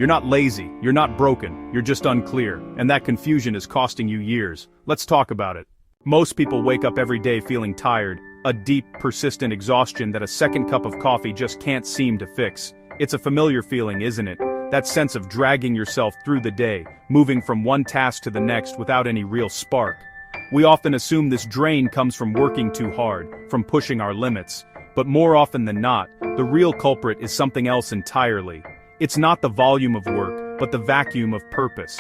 You're not lazy, you're not broken, you're just unclear, and that confusion is costing you years. Let's talk about it. Most people wake up every day feeling tired, a deep, persistent exhaustion that a second cup of coffee just can't seem to fix. It's a familiar feeling, isn't it? That sense of dragging yourself through the day, moving from one task to the next without any real spark. We often assume this drain comes from working too hard, from pushing our limits. But more often than not, the real culprit is something else entirely. It's not the volume of work, but the vacuum of purpose.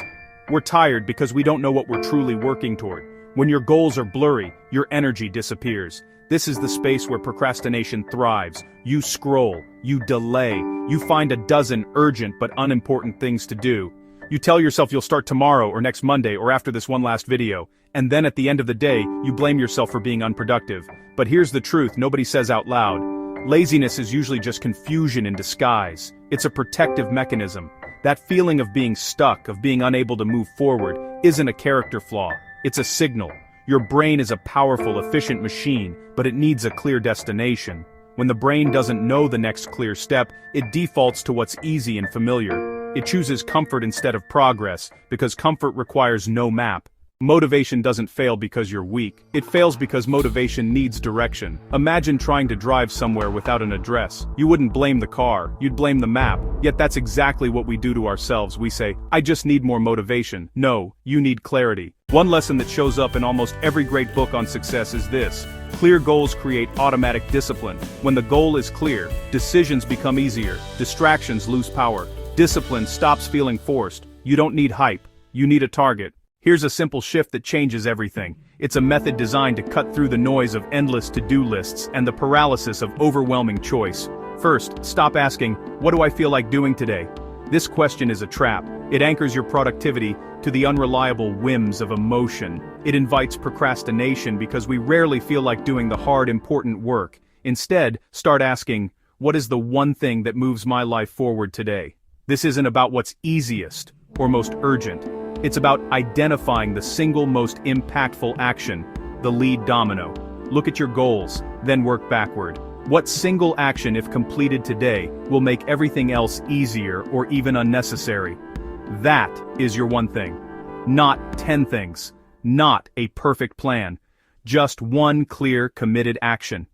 We're tired because we don't know what we're truly working toward. When your goals are blurry, your energy disappears. This is the space where procrastination thrives. You scroll, you delay, you find a dozen urgent but unimportant things to do. You tell yourself you'll start tomorrow or next Monday or after this one last video, and then at the end of the day, you blame yourself for being unproductive. But here's the truth nobody says out loud. Laziness is usually just confusion in disguise. It's a protective mechanism. That feeling of being stuck, of being unable to move forward, isn't a character flaw. It's a signal. Your brain is a powerful, efficient machine, but it needs a clear destination. When the brain doesn't know the next clear step, it defaults to what's easy and familiar. It chooses comfort instead of progress, because comfort requires no map. Motivation doesn't fail because you're weak. It fails because motivation needs direction. Imagine trying to drive somewhere without an address. You wouldn't blame the car, you'd blame the map. Yet that's exactly what we do to ourselves. We say, I just need more motivation. No, you need clarity. One lesson that shows up in almost every great book on success is this. Clear goals create automatic discipline. When the goal is clear, decisions become easier, distractions lose power, discipline stops feeling forced. You don't need hype, you need a target. Here's a simple shift that changes everything. It's a method designed to cut through the noise of endless to-do lists and the paralysis of overwhelming choice. First, stop asking, what do I feel like doing today? This question is a trap. It anchors your productivity to the unreliable whims of emotion. It invites procrastination because we rarely feel like doing the hard, important work. Instead, start asking, what is the one thing that moves my life forward today? This isn't about what's easiest or most urgent. It's about identifying the single most impactful action, the lead domino. Look at your goals, then work backward. What single action, if completed today, will make everything else easier or even unnecessary? That is your one thing. Not 10 things. Not a perfect plan. Just one clear, committed action.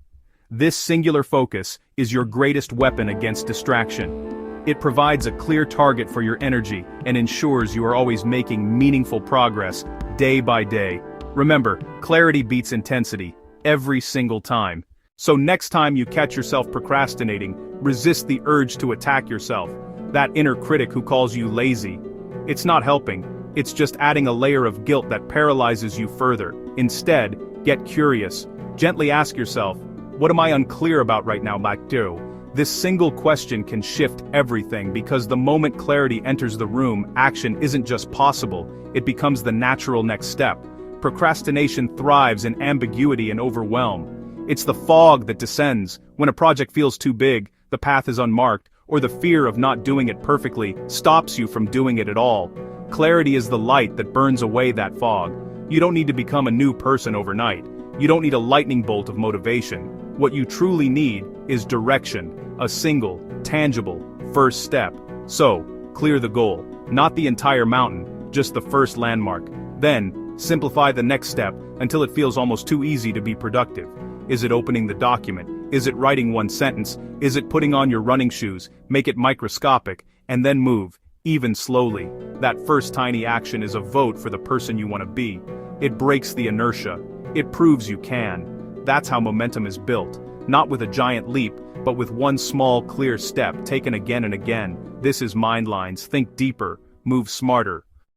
This singular focus is your greatest weapon against distraction. It provides a clear target for your energy and ensures you are always making meaningful progress, day by day. Remember, clarity beats intensity, every single time. So next time you catch yourself procrastinating, resist the urge to attack yourself. That inner critic who calls you lazy. It's not helping, it's just adding a layer of guilt that paralyzes you further. Instead, get curious. Gently ask yourself, what am I unclear about right now, Macdo? This single question can shift everything because the moment clarity enters the room, action isn't just possible, it becomes the natural next step. Procrastination thrives in ambiguity and overwhelm. It's the fog that descends. When a project feels too big, the path is unmarked, or the fear of not doing it perfectly stops you from doing it at all. Clarity is the light that burns away that fog. You don't need to become a new person overnight. You don't need a lightning bolt of motivation. What you truly need is direction, a single, tangible, first step. So, clear the goal, not the entire mountain, just the first landmark. Then, simplify the next step until it feels almost too easy to be productive. Is it opening the document? Is it writing one sentence? Is it putting on your running shoes? Make it microscopic, and then move, even slowly. That first tiny action is a vote for the person you want to be. It breaks the inertia. It proves you can. That's how momentum is built. Not with a giant leap, but with one small, clear step taken again and again. This is Mindlines. Think deeper, move smarter,